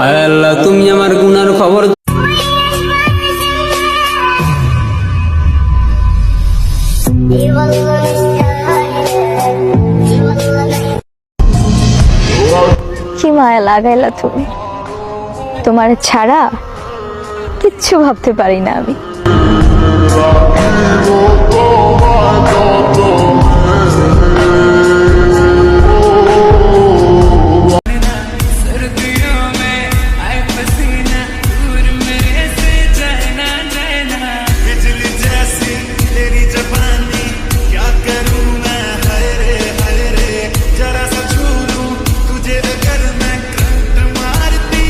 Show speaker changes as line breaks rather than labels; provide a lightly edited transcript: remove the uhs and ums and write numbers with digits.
আয় আল্লাহ তুমি আমার গুনার খবর
কি মায়া লাগাইলা তুমি, তোমার ছাড়া কিচ্ছু ভাবতে পারি না আমি।